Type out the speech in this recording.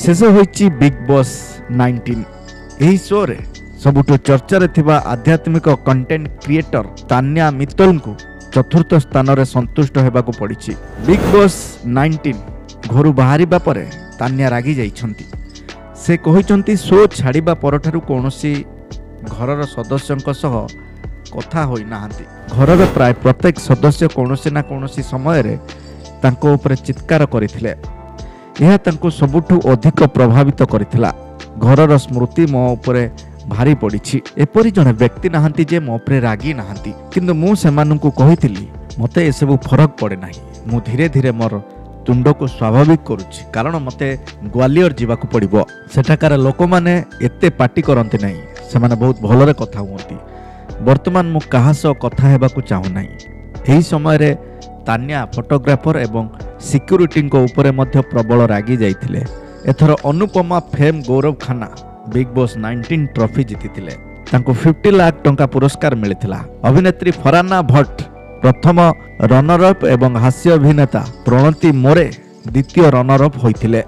शेष होइछि big boss 19। एही show रे सबुठु चर्चा रे थिबा आध्यात्मिक कंटेंट क्रिएटर तान्या मित्तल को चतुर्थ स्थान रे संतुष्ट हेबाकू पड़िछि। बिग बॉस 19 घरु बाहरिबा परे तान्या रागी जाइछंती। से कहिछंती शो छाड़िबा परठारु कोनोसी घरर सदस्यंक सह कथा होई नाहंती। घरर प्राय प्रत्येक सदस्य कोनोसी ना कोनोसी समय रे तांको ऊपर चित्कार करिथिले। यह तांको सबुठु अधिक प्रभावित करिथिला। घरर स्मृति मो ऊपर भारी पड़िछि। एपरि जने व्यक्ति नाहंती जे मो ऊपर रागी नाहंती, किंतु मु सेमानंकु कहिथिली मते एसबु फरक पड़े नाही। मु धीरे धीरे मोर तुंड को स्वाभाविक करुछि, कारण मते ग्वालियर जीवाकू पड़िबो। सेठाकार लोक माने एते पार्टी करंती नाही, सेमाने बहुत भलरे कथा हुंती। वर्तमान मु काहा सह कथा हेबाकू चाहू नाही। एही समय रे तान्या फोटोग्राफर एवं सिक्यूरिटी को ऊपर मध्य प्रबल रागी जाइथिले। एथर अनुपमा फेम गौरव खाना बिग बॉस 19 ट्रॉफी जीतिथिले। तांको 50 लाख टंका पुरस्कार मिलिथिला। अभिनेत्री फराना भट्ट प्रथम रनर अप एवं हास्य अभिनेता प्रणति मोरे द्वितीय रनर अप होइथिले।